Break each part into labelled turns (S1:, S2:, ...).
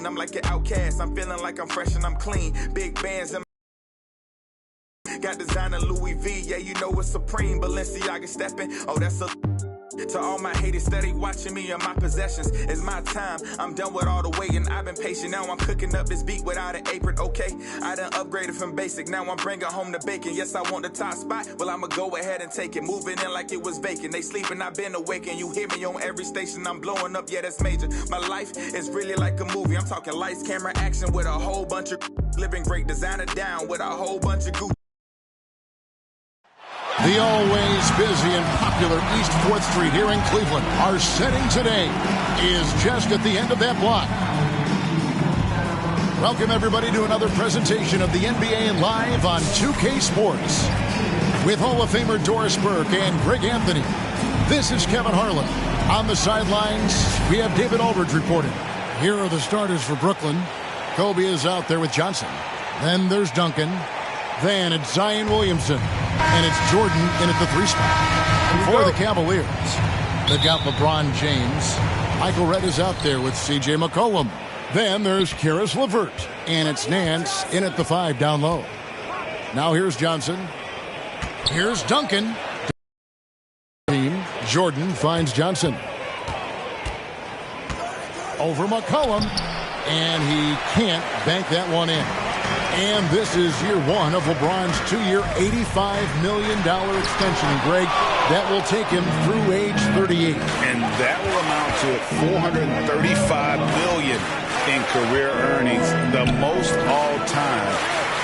S1: mean? I'm like an outcast, I'm feeling like I'm fresh and I'm clean. Big bands and got designer Louis V, yeah, you know it's supreme. Balenciaga stepping, oh, that's a... To all my haters steady watching me and my possessions. It's my time, I'm done with all the waiting. I've been patient, now I'm cooking up this beat without an apron, okay? I done upgraded from basic, now I'm bringing home the bacon. Yes, I want the top spot, well, I'ma go ahead and take it. Moving in like it was vacant. They sleeping, I've been awake, and you hear me on every station. I'm blowing up, yeah, that's major. My life is really like a movie. I'm talking lights, camera, action with a whole bunch of living great. Designer down with a whole bunch of Gucci.
S2: The always busy and popular East 4th Street here in Cleveland. Our setting today is just at the end of that block. Welcome, everybody, to another presentation of the NBA Live on 2K Sports. With Hall of Famer Doris Burke and Greg Anthony, this is Kevin Harlan. On the sidelines, we have David Aldridge reporting. Here are the starters for Brooklyn. Kobe is out there with Johnson. Then there's Duncan. Then it's Zion Williamson. And it's Jordan in at the 3 spot. For the Cavaliers, they've got LeBron James. Michael Redd is out there with C.J. McCollum. Then there's Karis LeVert. And it's Nance in at the 5 down low. Now here's Johnson. Here's Duncan. Jordan finds Johnson. Over McCollum. And he can't bank that one in. And this is year 1 of LeBron's 2-year, $85 million extension. And Greg, that will take him through age 38.
S3: And that will amount to $435 million in career earnings, the most all time.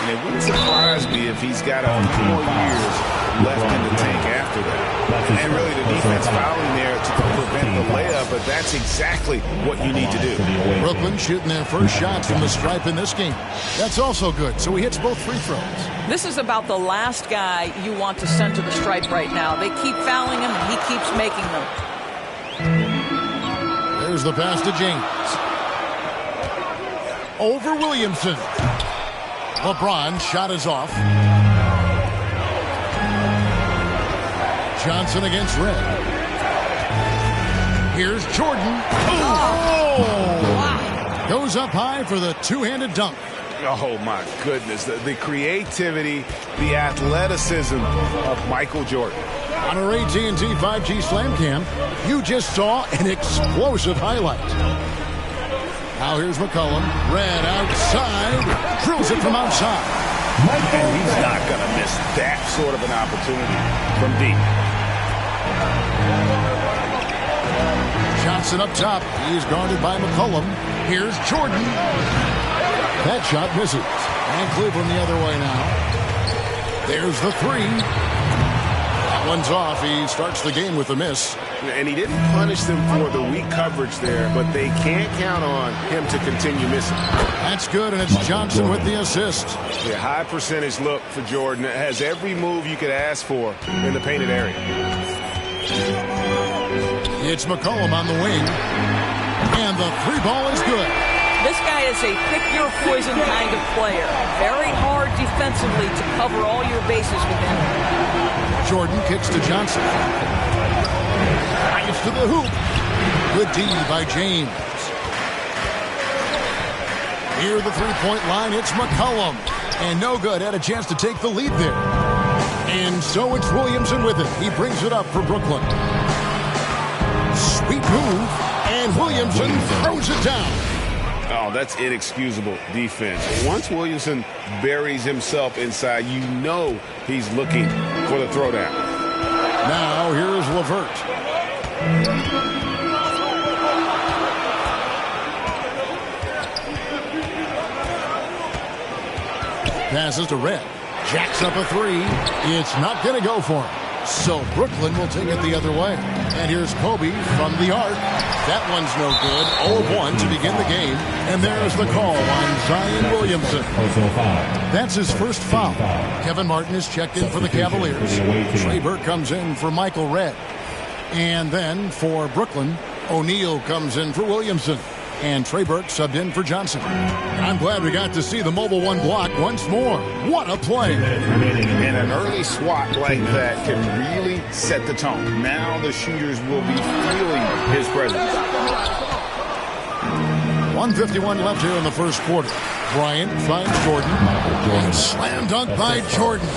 S3: And it wouldn't surprise me if he's got a few more years left in the tank after that. And really the defense fouling there to prevent the layup, but that's exactly what you need to do.
S2: Brooklyn shooting their first shot from the stripe in this game. That's also good, so he hits both free throws.
S4: This is about the last guy you want to send to the stripe right now. They keep fouling him, and he keeps making them.
S2: There's the pass to James. Over Williamson. LeBron shot is off. Johnson against Redd. Here's Jordan. Wow. Goes up high for the two-handed dunk.
S3: Oh, my goodness. The creativity, the athleticism of Michael Jordan.
S2: On our AT&T 5G Slam Cam, you just saw an explosive highlight. Now here's McCollum. Redd outside. Drills it from outside.
S3: And he's not going to miss that sort of an opportunity from deep.
S2: Johnson up top. He is guarded by McCollum. Here's Jordan. That shot misses. And Cleveland the other way now. There's the 3. That one's off. He starts the game with a miss.
S3: And he didn't punish them for the weak coverage there, but they can't count on him to continue missing.
S2: That's good, and it's Johnson with the assist.
S3: A high percentage look for Jordan. It has every move you could ask for in the painted area.
S2: It's McCollum on the wing. And the 3 ball is good.
S4: This guy is a pick-your-poison kind of player. Very hard defensively to cover all your bases with him.
S2: Jordan kicks to Johnson. Drives to the hoop. Good D by James. Near the three-point line, it's McCollum. And no good. Had a chance to take the lead there. And so it's Williamson with it. He brings it up for Brooklyn. Sweet move. And Williamson throws it down.
S3: Oh, that's inexcusable defense. Once Williamson buries himself inside, you know he's looking for the throwdown.
S2: Now here's LeVert. Passes to Redd. Jacks up a 3. It's not going to go for him. So Brooklyn will take it the other way. And here's Kobe from the arc. That one's no good. 0-1 to begin the game. And there's the call on Zion Williamson. That's his first foul. Kevin Martin is checked in for the Cavaliers. Trey Burke comes in for Michael Redd. And then for Brooklyn, O'Neal comes in for Williamson. And Trey Burke subbed in for Johnson. I'm glad we got to see the mobile 1 block once more. What a play.
S3: And an early swat like that can really set the tone. Now the shooters will be feeling his presence.
S2: 1:51 left here in the first quarter. Bryant finds Jordan. And slam dunk by Jordan.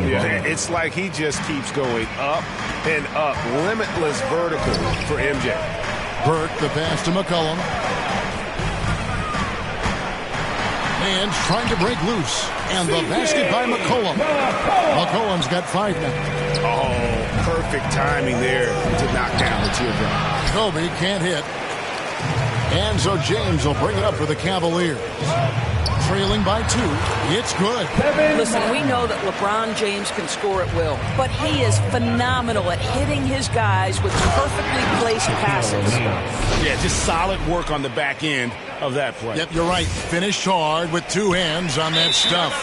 S3: Yeah, it's like he just keeps going up and up. Limitless vertical for MJ.
S2: Burke, the pass to McCollum. And trying to break loose. And the basket by McCollum. McCollum's got 5 now.
S3: Oh, perfect timing there to knock down the teardrop.
S2: Kobe can't hit. And so James will bring it up for the Cavaliers. Trailing by 2. It's good.
S4: Listen, we know that LeBron James can score at will, but he is phenomenal at hitting his guys with perfectly placed passes.
S3: Yeah, just solid work on the back end of that play.
S2: Yep, you're right. Finished hard with 2 hands on that stuff.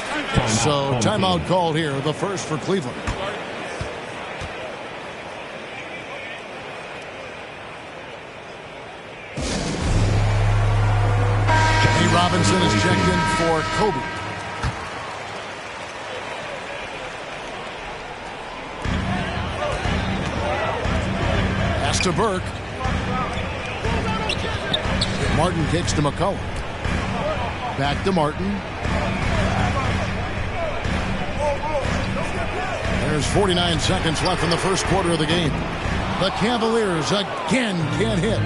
S2: So timeout called here, the first for Cleveland. Robinson is checked in for Kobe. Pass to Burke. Martin kicks to McCollum. Back to Martin. There's 49 seconds left in the first quarter of the game. The Cavaliers again can't hit.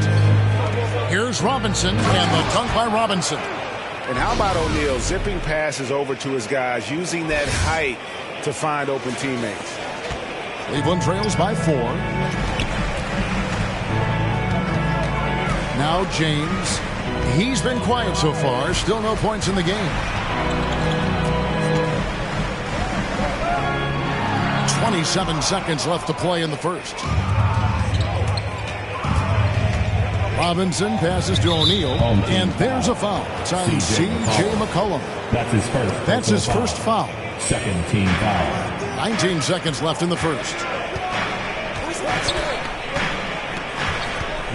S2: Here's Robinson, and the dunk by Robinson.
S3: And how about O'Neal zipping passes over to his guys, using that height to find open teammates.
S2: Cleveland trails by 4. Now James. He's been quiet so far. Still no points in the game. 27 seconds left to play in the first. Robinson passes to O'Neal, and there's a foul. It's on C.J. McCollum.
S5: That's his first foul. Second team foul.
S2: 19 seconds left in the first.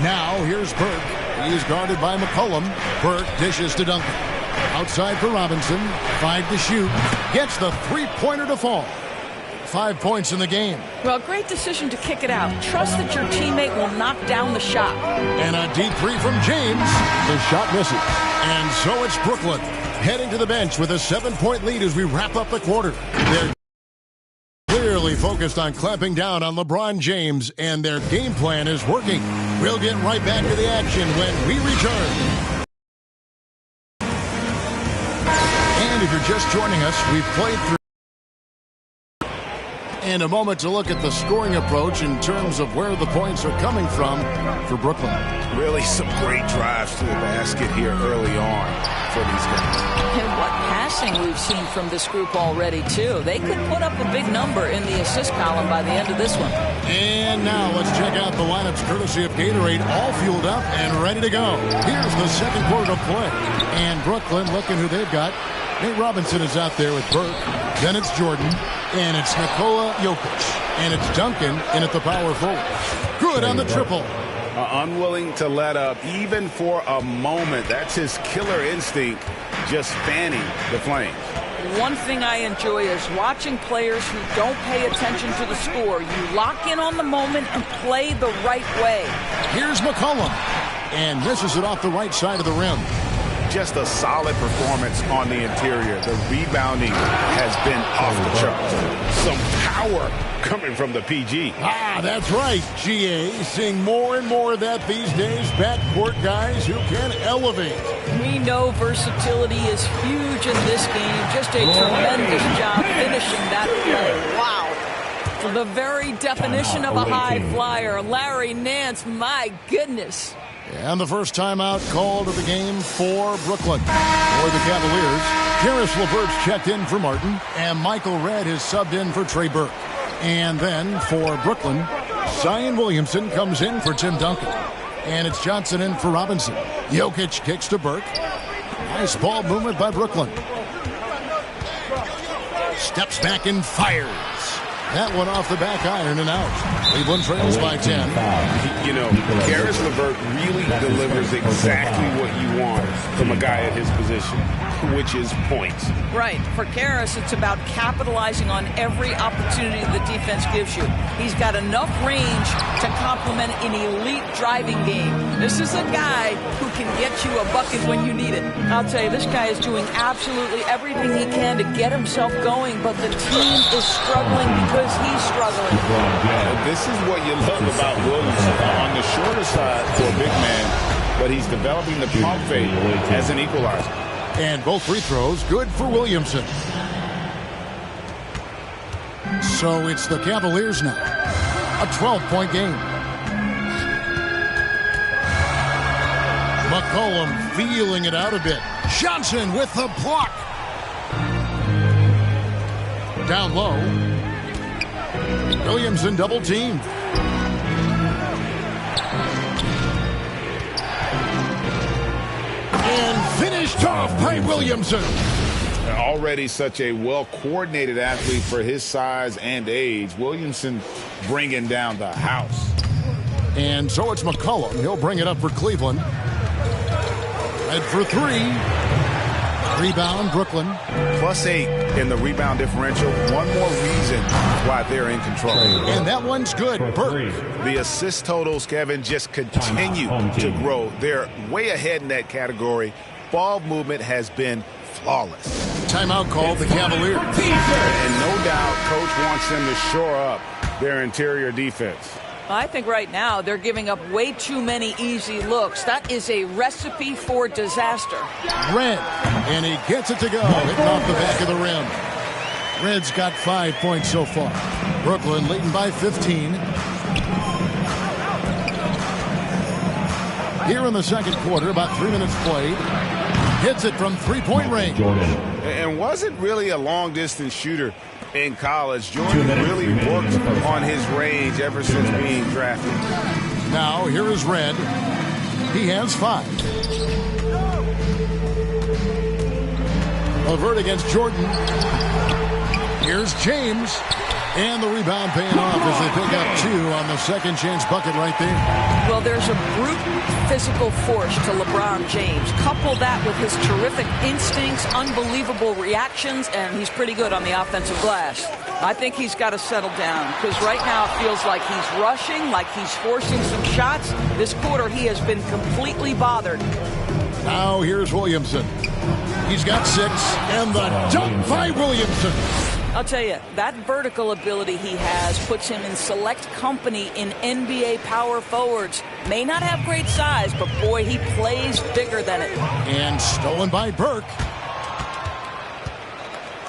S2: Now here's Burke. He's guarded by McCollum. Burke dishes to Duncan. Outside for Robinson. 5 to shoot. Gets the three-pointer to fall. 5 points in the game.
S4: Well, great decision to kick it out. Trust that your teammate will knock down the shot.
S2: And a deep 3 from James. The shot misses. And so it's Brooklyn heading to the bench with a 7-point lead as we wrap up the quarter. They're clearly focused on clamping down on LeBron James, and their game plan is working. We'll get right back to the action when we return. And if you're just joining us, we've played through. And a moment to look at the scoring approach in terms of where the points are coming from for Brooklyn.
S3: Really some great drives to the basket here early on for these guys.
S4: And what passing we've seen from this group already, too. They could put up a big number in the assist column by the end of this one.
S2: And now let's check out the lineups courtesy of Gatorade, all fueled up and ready to go. Here's the second quarter of play. And Brooklyn, looking who they've got. Nate Robinson is out there with Burke. Then it's Jordan. And it's Nikola Jokic. And it's Duncan in at the power forward. Good on the triple.
S3: Unwilling to let up even for a moment. That's his killer instinct, just fanning the flames.
S4: One thing I enjoy is watching players who don't pay attention to the score. You lock in on the moment and play the right way.
S2: Here's McCollum. And misses it off the right side of the rim.
S3: Just a solid performance on the interior. The rebounding has been off the charts. Some power coming from the PG.
S2: Ah, that's right, GA. Seeing more and more of that these days. Backcourt guys who can elevate.
S4: We know versatility is huge in this game. Just a tremendous job finishing that play. Wow. The very definition of a high flyer. Larry Nance, my goodness.
S2: And the first timeout called of the game for Brooklyn. For the Cavaliers, Karis LeVert's checked in for Martin, and Michael Redd has subbed in for Trey Burke. And then for Brooklyn, Zion Williamson comes in for Tim Duncan. And it's Johnson in for Robinson. Jokic kicks to Burke. Nice ball movement by Brooklyn. Steps back and fires. That one off the back iron and out. Cleveland trails by 10.
S3: You know, Karis LeVert really delivers exactly what you want from a guy at his position, which is points.
S4: Right. For Karis, it's about capitalizing on every opportunity the defense gives you. He's got enough range to complement an elite driving game. This is a guy who can get you a bucket when you need it. I'll tell you, this guy is doing absolutely everything he can to get himself going, but the team is struggling because he's struggling.
S3: This is what you love about Williamson. On the shorter side for a big man, but he's developing the pump fake as an equalizer.
S2: And both free throws good for Williamson. So it's the Cavaliers now. A 12-point game. McCollum feeling it out a bit. Johnson with the block. Down low. Williamson double teamed. And finished off by Williamson.
S3: Already such a well-coordinated athlete for his size and age. Williamson bringing down the house.
S2: And so it's McCollum. He'll bring it up for Cleveland. Red for three. Rebound, Brooklyn.
S3: +8 in the rebound differential. One more reason why they're in control.
S2: And that one's good. Burke.
S3: The assist totals, Kevin, just continue to grow. They're way ahead in that category. Ball movement has been flawless.
S2: Timeout called the Cavaliers.
S3: And no doubt Coach wants them to shore up their interior defense.
S4: I think right now they're giving up way too many easy looks. That is a recipe for disaster.
S2: Red, and he gets it to go. Hitting off the back of the rim. Red's got 5 points so far. Brooklyn leading by 15. Here in the second quarter, about 3 minutes played. Hits it from three-point range.
S3: And wasn't really a long-distance shooter in college. Jordan really worked on his range ever since being drafted.
S2: Now, here is Red. He has 5. Levert against Jordan. Here's James. And the rebound paying off as they pick up 2 on the second chance bucket right there.
S4: Well, there's a brute physical force to LeBron James. Couple that with his terrific instincts, unbelievable reactions, and he's pretty good on the offensive glass. I think he's got to settle down because right now it feels like he's rushing, like he's forcing some shots. This quarter he has been completely bothered.
S2: Now here's Williamson. He's got 6, and the dunk by Williamson.
S4: I'll tell you, that vertical ability he has puts him in select company in NBA power forwards. May not have great size, but boy, he plays bigger than it.
S2: And stolen by Burke.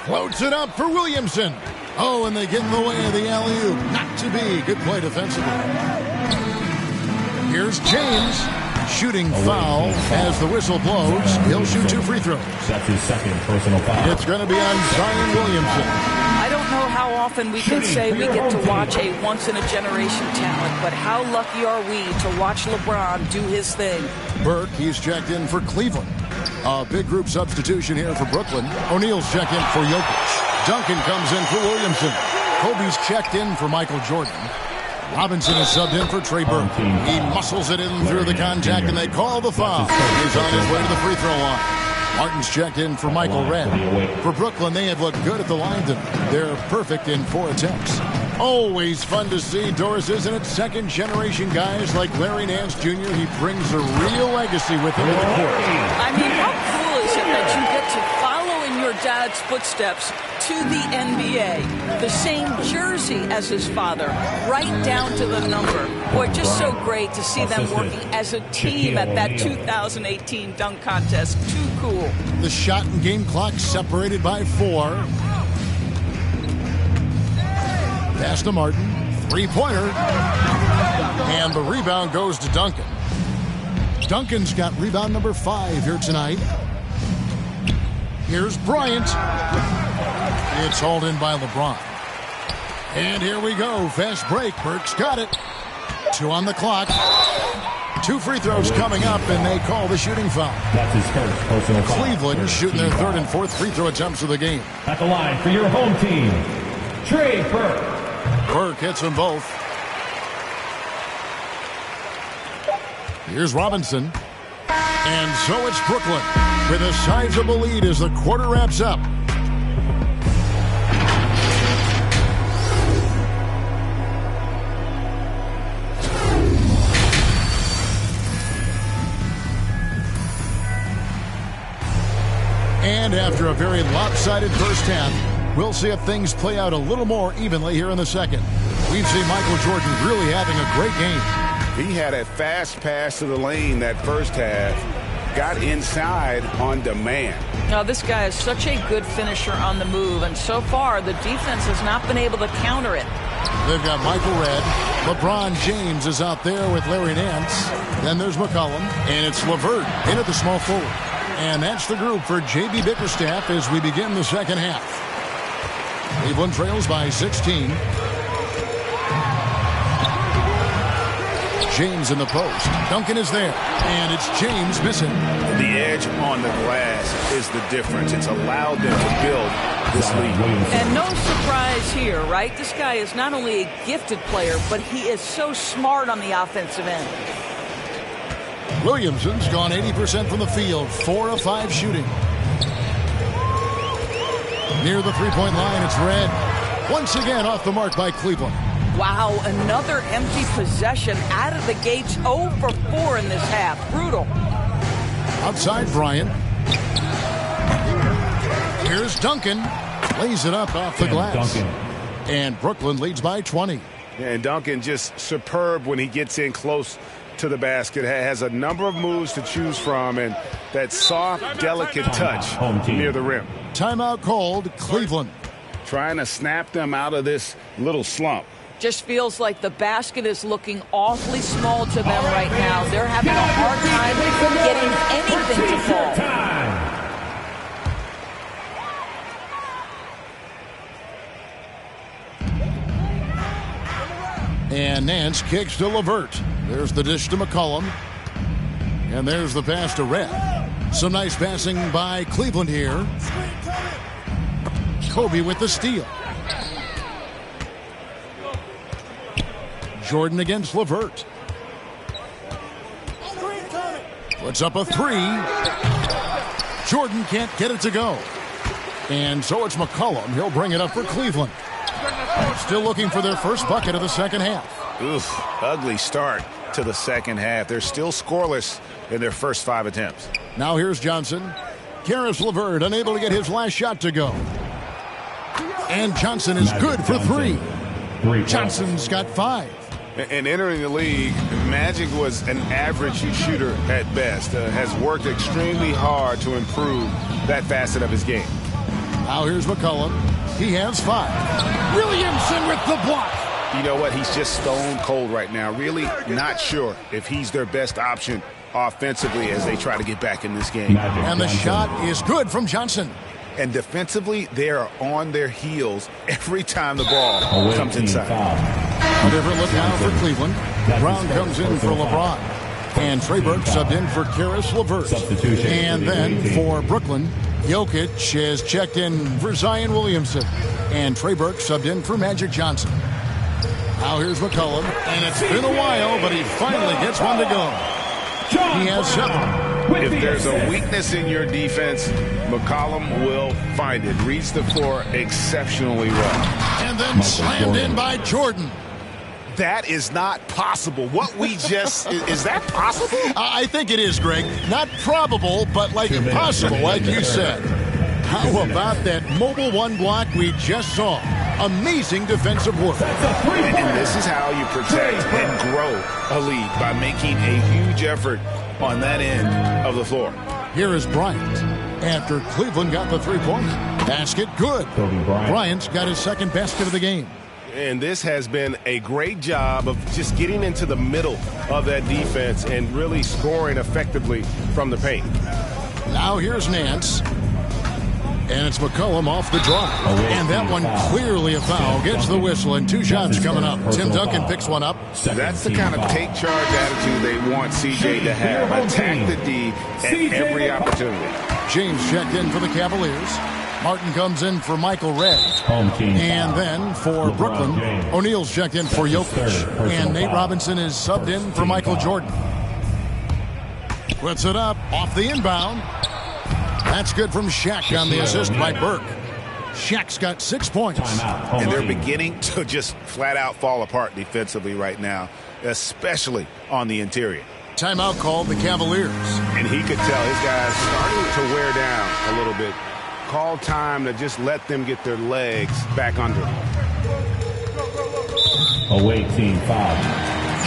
S2: Floats it up for Williamson. Oh, and they get in the way of the alley-oop. Not to be. Good play defensively. Here's James. Shooting foul as the whistle blows. He'll shoot 2 free throws.
S5: That's his second personal foul.
S2: It's going to be on Zion Williamson.
S4: I don't know how often we can say we get to watch a once-in-a-generation talent, but how lucky are we to watch LeBron do his thing?
S2: Burke, he's checked in for Cleveland. A big group substitution here for Brooklyn. O'Neal's checked in for Jokic. Duncan comes in for Williamson. Kobe's checked in for Michael Jordan. Robinson is subbed in for Trey Burke. He muscles it in through the contact, and they call the foul. He's on his way to the free throw line. Martin's checked in for Michael Redd. For Brooklyn, they have looked good at the line tonight. They're perfect in 4 attempts. Always fun to see, Doris, isn't it? Second-generation guys like Larry Nance Jr., he brings a real legacy with him in the court.
S4: I mean, how cool is it that you get to follow in your dad's footsteps to the NBA? The same jersey as his father, right down to the number. Boy, just so great to see them working as a team at that 2018 dunk contest. Too cool.
S2: The shot and game clock separated by 4. Pass to Martin. 3-pointer. And the rebound goes to Duncan. Duncan's got rebound number 5 here tonight. Here's Bryant. It's hauled in by LeBron. And here we go. Fast break. Burke's got it. 2 on the clock. 2 free throws coming up, and they call the shooting foul.
S5: That's his first personal foul.
S2: Cleveland shooting their 3rd and 4th free throw attempts of the game.
S5: At the line for your home team, Trey Burke.
S2: Burke hits them both. Here's Robinson. And so it's Brooklyn with a sizable lead as the quarter wraps up. And after a very lopsided first half, we'll see if things play out a little more evenly here in the second. We've seen Michael Jordan really having a great game.
S3: He had a fast pass to the lane that first half. Got inside on demand.
S4: Now, this guy is such a good finisher on the move, and so far the defense has not been able to counter it.
S2: They've got Michael Redd. LeBron James is out there with Larry Nance. Then there's McCollum, and it's LeVert in at the small forward. And that's the group for J.B. Bickerstaff as we begin the second half. Cleveland trails by 16. James in the post. Duncan is there. And it's James missing.
S3: The edge on the glass is the difference. It's allowed them to build this lead.
S4: And no surprise here, right? This guy is not only a gifted player, but he is so smart on the offensive end.
S2: Williamson's gone 80% from the field. 4 of 5 shooting. Near the three-point line, it's Redd. Once again off the mark by Cleveland.
S4: Wow, another empty possession out of the gates. 0 for 4 in this half. Brutal.
S2: Outside Bryant. Here's Duncan. Lays it up off the glass. And Brooklyn leads by 20.
S3: And Duncan just superb when he gets in close to the basket. Has a number of moves to choose from, and that soft, delicate touch near the rim.
S2: Timeout called. Cleveland
S3: trying to snap them out of this little slump.
S4: Just feels like the basket is looking awfully small to them right now. They're having a hard time getting anything to fall.
S2: And Nance kicks to LeVert. There's the dish to McCollum. And there's the pass to Redd. Some nice passing by Cleveland here. Kobe with the steal. Jordan against LeVert. Puts up a 3. Jordan can't get it to go. And so it's McCollum. He'll bring it up for Cleveland. Still looking for their first bucket of the second half.
S3: Oof, ugly start to the second half. They're still scoreless in their first 5 attempts.
S2: Now here's Johnson. Karis LeVert unable to get his last shot to go. And Johnson is good for 3. Johnson's got 5.
S3: And entering the league, Magic was an average shooter at best. Has worked extremely hard to improve that facet of his game.
S2: Now here's McCollum. He has 5. Williamson with the block.
S3: You know what? He's just stone cold right now. Really not sure if he's their best option offensively as they try to get back in this game.
S2: And the shot is good from Johnson.
S3: And defensively, they are on their heels every time the ball comes inside.
S2: A different look now for Cleveland. Brown comes in for LeBron. And Trey Burke subbed in for Karis LeVert. And then for Brooklyn, Jokic has checked in for Zion Williamson. And Trey Burke subbed in for Magic Johnson. Now here's McCollum. And it's been a while, but he finally gets one to go. He has 7.
S3: If there's a weakness in your defense, McCollum will find it. Reads the floor exceptionally well.
S2: And then slammed in by Jordan.
S3: That is not possible. What we just... is that possible?
S2: I think it is, Greg. Not probable, but like impossible, like you said. How about that mobile 1 block we just saw? Amazing defensive work.
S3: And this is how you protect and grow a lead, by making a huge effort on that end of the floor.
S2: Here is Bryant. After Cleveland got the 3-point basket, good. Bryant's got his second basket of the game.
S6: And this has been a great job of just getting into the middle of that defense and really scoring effectively from the paint.
S2: Now here's Nance. And it's McCollum off the draw. And that one clearly a foul. Gets the whistle, and 2 shots coming up. Tim Duncan picks one up.
S3: That's the kind of take charge attitude they want CJ to have. Attack the D at every opportunity.
S2: James checked in for the Cavaliers. Martin comes in for Michael Redd. And then for Brooklyn, O'Neal's checked in for Jokic. And Nate Robinson is subbed in for Michael Jordan. Puts it up off the inbound. That's good from Shaq on the assist by Burke. Shaq's got 6 points.
S3: And they're beginning to just flat out fall apart defensively right now, especially on the interior.
S2: Timeout called the Cavaliers.
S3: And he could tell his guys starting to wear down a little bit. Call time to just let them get their legs back under them.
S5: Away team foul.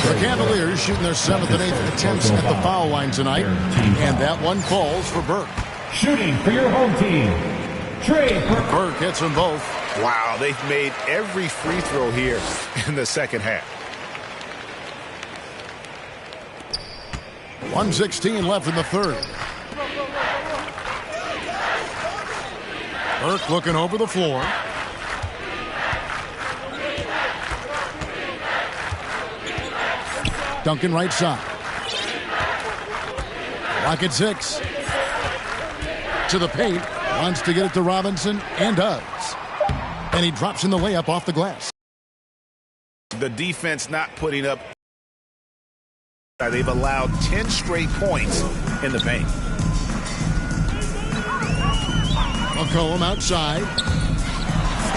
S2: The Cavaliers shooting their 7th and 8th attempts at the foul line tonight. And that one falls for Burke.
S5: Shooting for your home team, Trey
S2: Burke hits them both.
S3: Wow, they've made every free throw here in the second half.
S2: 1:16 left in the third. Burke looking over the floor. Duncan right side. Lock at 6. To the paint. Wants to get it to Robinson and does. And he drops in the layup off the glass.
S3: The defense not putting up. They've allowed 10 straight points in the paint.
S2: McCollum outside.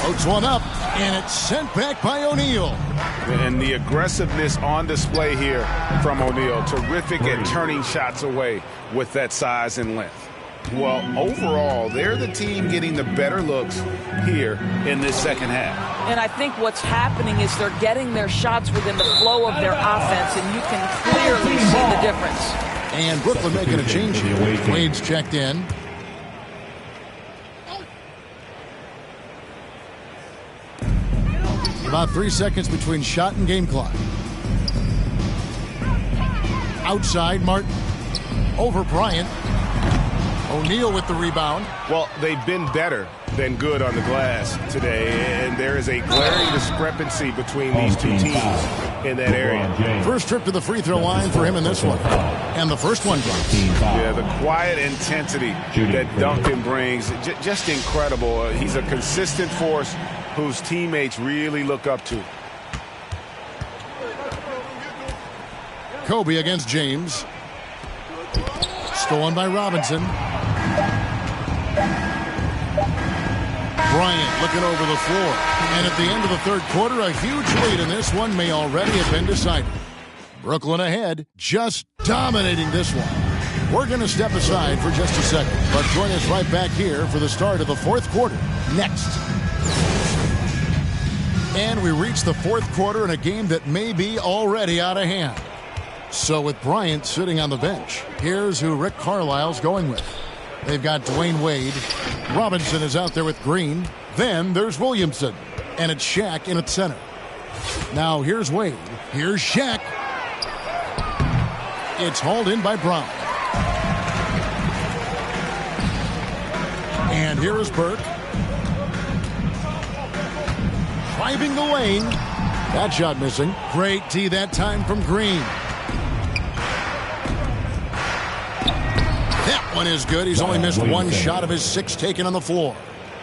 S2: Floats one up, and it's sent back by O'Neal.
S3: And the aggressiveness on display here from O'Neal. Terrific at turning shots away with that size and length. Well, overall, they're the team getting the better looks here in this second half.
S4: And I think what's happening is they're getting their shots within the flow of their offense, and you can clearly see the difference.
S2: And Brooklyn making a change here. Wade's checked in. About 3 seconds between shot and game clock. Outside, Martin. Over Bryant. O'Neal with the rebound.
S3: Well, they've been better than good on the glass today, and there is a glaring discrepancy between these two teams in that area.
S2: First trip to the free throw line for him in this one. And the first one drops.
S3: Yeah, the quiet intensity that Duncan brings, just incredible. He's a consistent force whose teammates really look up to.
S2: Kobe against James. Stolen by Robinson. Bryant looking over the floor. And at the end of the third quarter, a huge lead in this one may already have been decided. Brooklyn ahead, just dominating this one. We're going to step aside for just a second, but join us right back here for the start of the fourth quarter next. And we reach the fourth quarter in a game that may be already out of hand. So with Bryant sitting on the bench, here's who Rick Carlisle's going with. They've got Dwayne Wade. Robinson is out there with Green. Then there's Williamson. And it's Shaq in at center. Now here's Wade. Here's Shaq. It's hauled in by Brown. And here is Burke. Driving the lane. That shot missing. Great tee that time from Green. That one is good. He's only missed one shot of his 6 taken on the floor.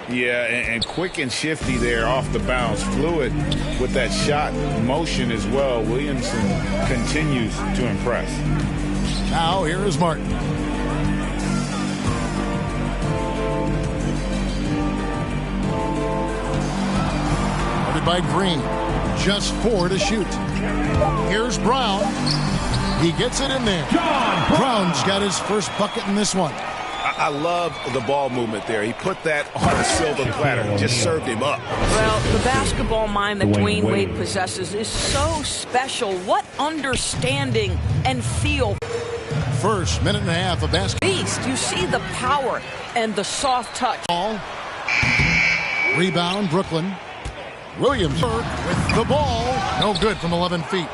S3: Yeah, and quick and shifty there off the bounce. Fluid with that shot motion as well. Williamson continues to impress.
S2: Now here is Martin. Guarded by Green. Just 4 to shoot. Here's Brown. He gets it in there. Brown's got his first bucket in this one.
S3: I love the ball movement there. He put that on a silver platter. Just served him up.
S4: Well, the basketball mind that Dwayne Wade possesses is so special. What understanding and feel.
S2: First minute and a half of basketball.
S4: Beast, you see the power and the soft touch.
S2: Rebound, Brooklyn. Williams with the ball. No good from 11 feet.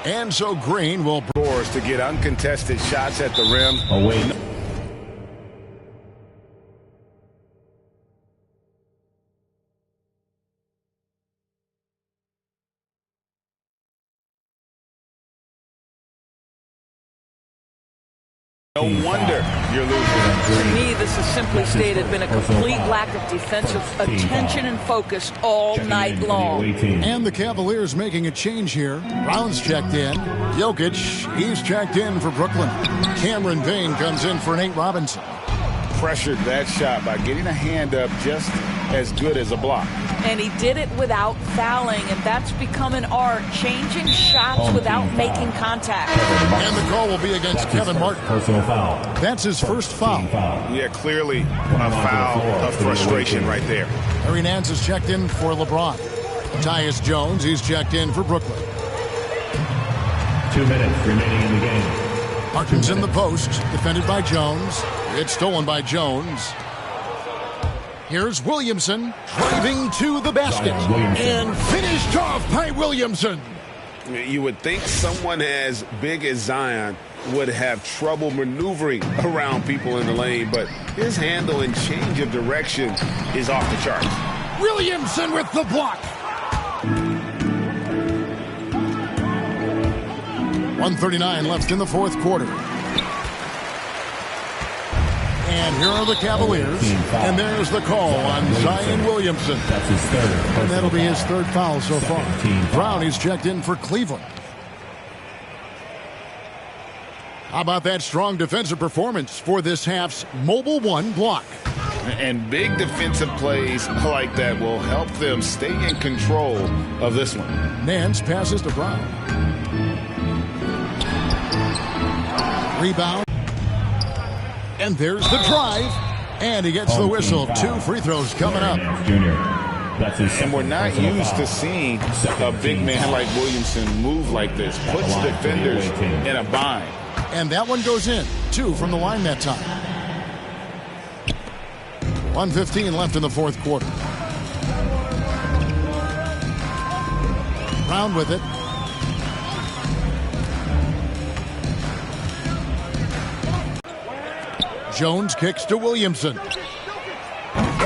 S2: And so Green will
S3: doors to get uncontested shots at the rim.
S5: Away.
S3: No wonder you're losing.
S4: To me, this has simply stated been a complete lack of defensive attention and focus all night long.
S2: And the Cavaliers making a change here. Brown's checked in. Jokic, he's checked in for Brooklyn. Cameron Payne comes in for Nate Robinson.
S3: pressured that shot by getting a hand up just as good as a block.
S4: And he did it without fouling, and that's become an art, changing shots without making contact.
S2: And the call will be against Kevin Martin. Personal foul. That's his first foul.
S3: Yeah, clearly a foul of frustration right there.
S2: Larry Nance is checked in for LeBron. Tyus Jones, he's checked in for Brooklyn.
S5: 2 minutes remaining in the game.
S2: Martin's in the post, defended by Jones. It's stolen by Jones. Here's Williamson driving to the basket and finished off by Williamson.
S3: You would think someone as big as Zion would have trouble maneuvering around people in the lane, but his handle and change of direction is off the charts.
S2: Williamson with the block. 1:39 left in the fourth quarter. And here are the Cavaliers. And there's the call on Zion Williamson.
S5: That's his third.
S2: And that'll be his third foul so far. Brown, he's checked in for Cleveland. How about that strong defensive performance for this half's Mobile One block?
S3: And big defensive plays like that will help them stay in control of this one.
S2: Nance passes to Brown. Rebound. And there's the drive. And he gets the whistle. 2 free throws coming up.
S3: And we're not used to seeing a big man like Williamson move like this. Puts defenders in a bind.
S2: And that one goes in. 2 from the line that time. 1:15 left in the fourth quarter. Brown with it. Jones kicks to Williamson.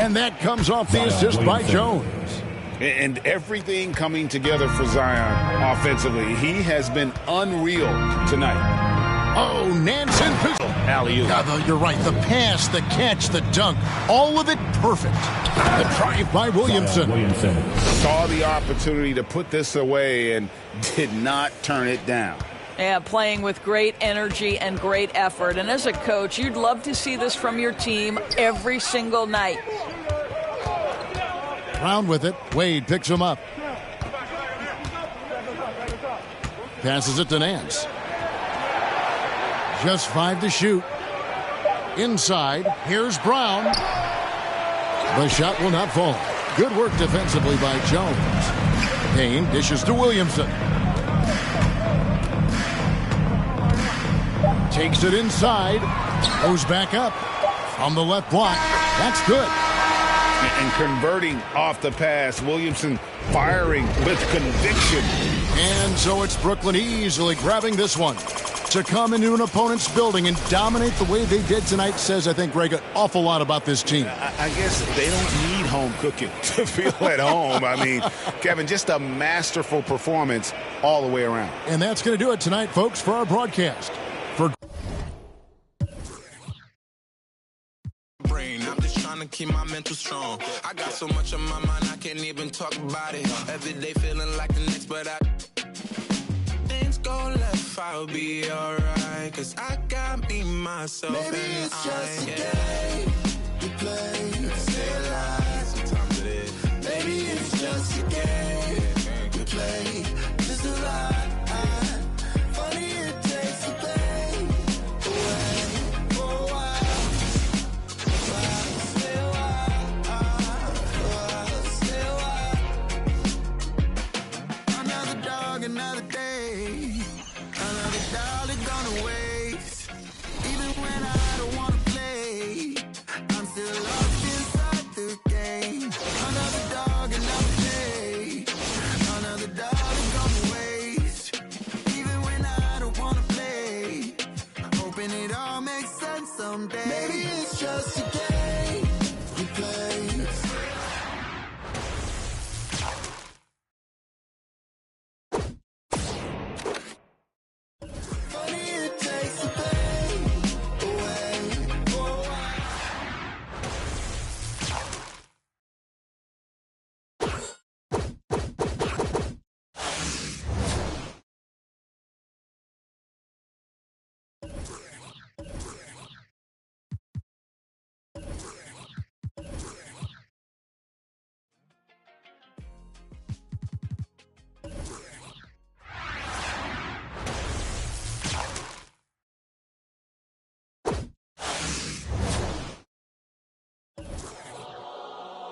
S2: And that comes off the assist by Jones.
S3: And everything coming together for Zion offensively. He has been unreal tonight.
S2: Oh, Nance in position.
S3: Alley-oop.
S2: You're right. The pass, the catch, the dunk, all of it perfect. The drive by Williamson.
S3: Saw the opportunity to put this away and did not turn it down.
S4: Yeah, playing with great energy and great effort. And as a coach, you'd love to see this from your team every single night.
S2: Brown with it. Wade picks him up. Passes it to Nance. Just 5 to shoot. Inside. Here's Brown. The shot will not fall. Good work defensively by Jones. Payne dishes to Williamson. Takes it inside. Goes back up. From the left block. That's good.
S3: And converting off the pass. Williamson firing with conviction.
S2: And so it's Brooklyn easily grabbing this one. To come into an opponent's building and dominate the way they did tonight says, I think, Greg, an awful lot about this team.
S3: I guess they don't need home cooking to feel at home. I mean, Kevin, just a masterful performance all the way around.
S2: And that's going to do it tonight, folks, for our broadcast.
S7: I'm just trying to keep my mental strong. I got so much on my mind, I can't even talk about it. Every day feeling like the next, but things go left, I'll be alright. Cause I got me, myself, maybe and it's just a game we play, stay alive. Sometimes it is. Maybe it's just a game we play, just a lie. Funny it takes the pain away for a while. Stay a while. Another dog, another day. Another dollar gonna waste. Even when I don't wanna play, I'm still lost inside the game. Another dog, another day. Another dollar gonna waste. Even when I don't wanna play, hoping it all makes sense someday. Maybe it's just a game we play.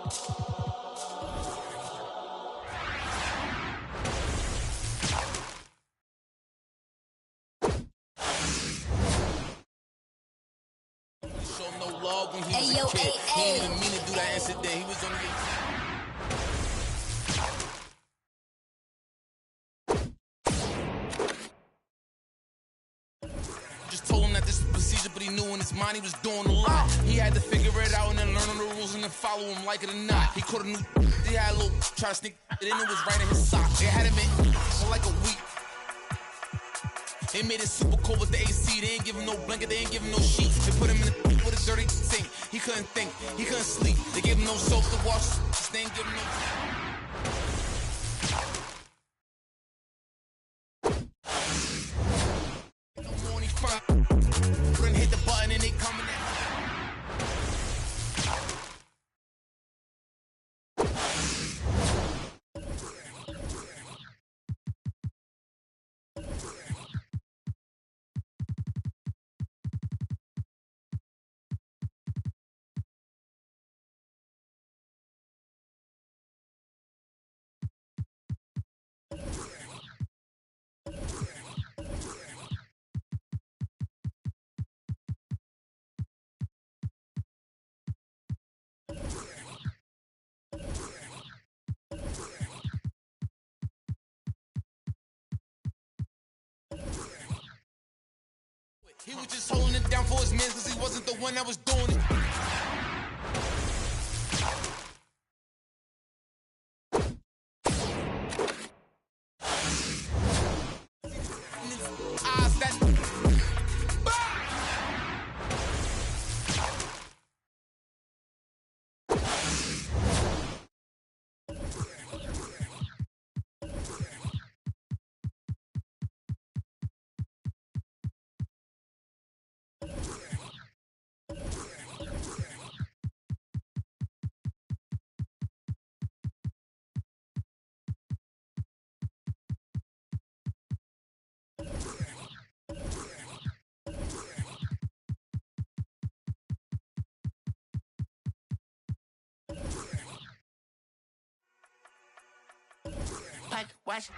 S7: Show no love when he was a kid. He didn't even mean to do that incident. He was only just told him that this was procedure, but he knew in his mind he was doing a lot. He had to figure it out and then learn the rules and then follow him like it or not. He could have knew he had a little try to sneak it in. It was right in his sock. It had him in for like a week. They made it super cold with the AC. They ain't give him no blanket, they ain't give him no sheets. They put him in the with a dirty sink. He couldn't think, he couldn't sleep. They gave him no soap to wash. They ain't give him no. No morning fire. Couldn't hit the button and they coming at. He was just holding it down for his man because he wasn't the one that was doing it. Eyes that watch.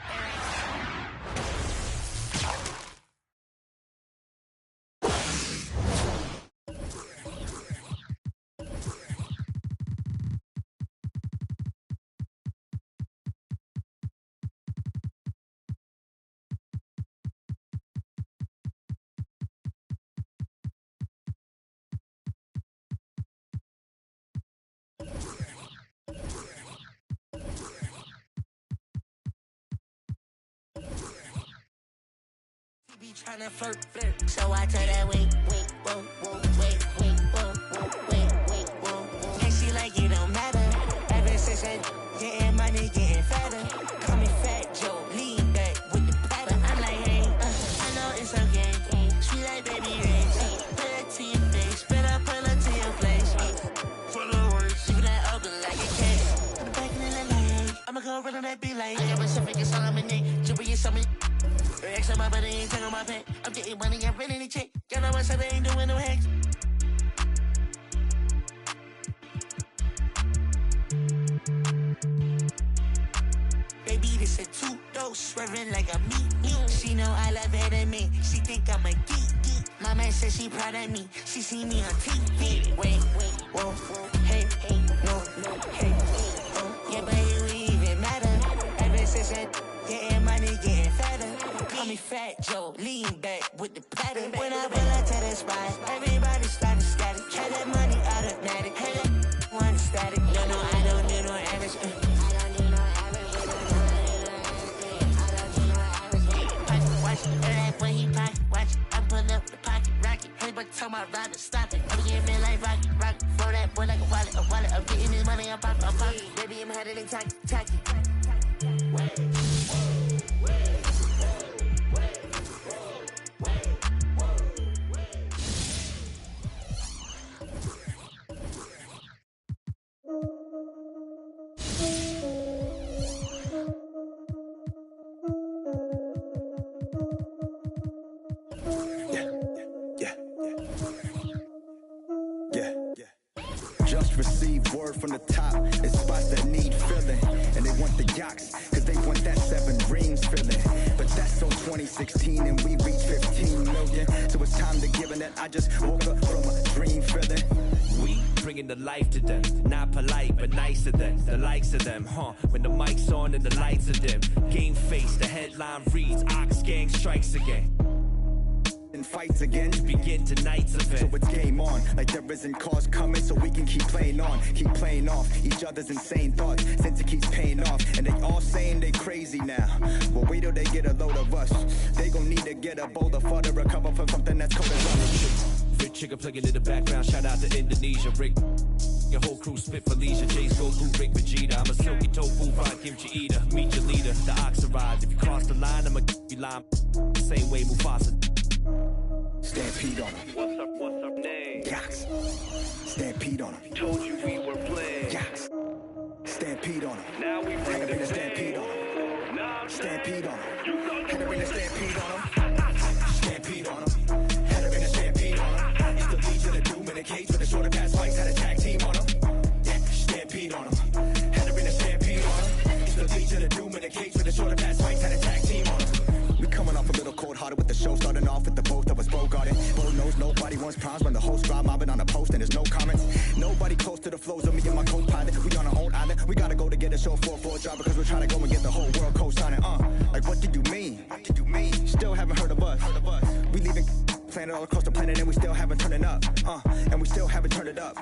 S7: Be trying to flirt, so I tell that wait, whoa, whoa, wait, whoa, whoa. And she like it don't matter. Ever since I getting money, getting fatter. Call me Fat Joe, lean back with the pattern. I'm like, hey, I know it's okay. Sweet like baby rings. Put it to your face, better pull it to your place. For the words, keep that open like a case. Back in the line, I'ma go run on that beat like. I got myself in Solomon, Jupiter, something. Extra my body ain't taking my pay. I'm getting money, I'm running the check. Y'all know what's up, I ain't doing no hacks. Baby, this a two-dose, swerving like a meat. She know I love her than me. She think I'm a geek. My man says she proud of me. She see me on TV. Wait, whoa, hey, no, hey, oh, yeah, but it would even matter. Ever since I getting money, getting fatter. Call me Fat Joe, lean back with the pattern. When I pull up to the spot, everybody started static. Had that money automatic. Had that one static. No, I don't do no average. Pocket watch, that boy he pocket watch. I'm pulling up the pocket rocket. Hey, but tell my rider stop it. I'm getting me like rocket. Throw that boy like a wallet. I'm getting this money, I'm pocket. Baby, I'm handling tacky.
S8: Just received word from the top. It's spots that need filling. And they want the yachts, cause they want that 7 rings filling. But that's on 2016 and we reached 15 million. So it's time to give it that. I just woke up from a dream feeling.
S9: We bringing the life to them. Not polite, but nice to them. The likes of them, when the mic's on and the lights are dim. Game face, the headline reads, Ox Gang strikes again.
S8: And fights again.
S9: Begin tonight's event.
S8: So it's game on, like there isn't cause coming, so we can keep playing on, keep playing off each other's insane thoughts, since it keeps paying off. And they all saying they crazy now. Well, wait till they get a load of us. They gon' need to get a boulder for to recover from something that's cold as us.
S9: Rich chicken plugging in the background, shout out to Indonesia. Rick, your whole crew spit for leisure. Jay's Goku, Rick Vegeta. I'm a silky tofu, fine kimchi eater. Meet your leader, the ox arrives. If you cross the line, I'ma you line. Same way Mufasa.
S8: Stampede on them.
S9: What's up name?
S8: Yachts. Stampede on them.
S9: Told you we were playing.
S8: Yachts. Stampede on them.
S9: Now we bring
S8: Had to bring
S9: the
S8: a stampede on them. Stampede on them. Had to bring a stampede on them. Stampede on them. Had to bring a stampede on them. Used to lead to the doom in a cage with a shorter pass fights. Had a tag team on them. Yeah, stampede on them. Had to bring a stampede on them. Used to lead to the doom in a cage with a shorter pass fights. Had a tag team on them. We coming off a little cold-hearted with the show starting off with the both of us bogarting. Bo knows nobody wants problems when the host crowd mobbing on the post and there's no comments. Nobody close to the flows of me and my co-pilot. We on our own island. We gotta go to get a show 4-4 drive because we're trying to go and get the whole world co-signing. Like what did you mean? What did you mean? Still haven't heard of us. We leaving planet all across the planet and we still haven't turned it up. And we still haven't turned it up.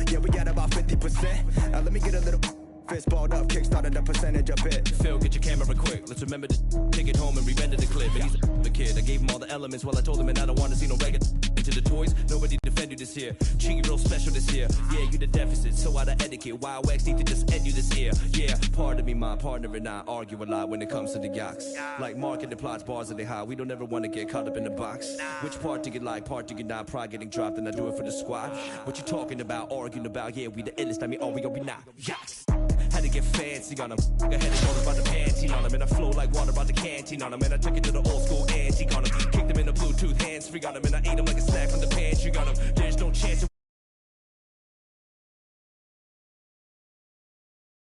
S8: Yeah, we got about 50%. Now let me get a little fist balled up, kickstarted the percentage a bit.
S9: Phil, get your camera quick. Let's remember to take it home and re-render the clip. And he's the kid. I gave him all the elements while I told him, and I don't want to see no regular into the toys. Nobody defend you this year. Treat you real special this year. Yeah, you the deficit, so out of etiquette. Wild wax need to just end you this year. Yeah, pardon me, my partner and I argue a lot when it comes to the yachts. Like marketing plots, bars are they high. We don't ever want to get caught up in the box. Which part do you like, part do you not? Pride getting dropped, and I do it for the squad. What you talking about, arguing about? Yeah, we the illest. I mean, we not. Yachts. Had to get fancy on them. I had to know about the panty on them. And I flow like water about the canteen on them. And I took it to the old school antique on them. Kicked them in the Bluetooth hands free on them. And I ate them like a snack from the pantry on them.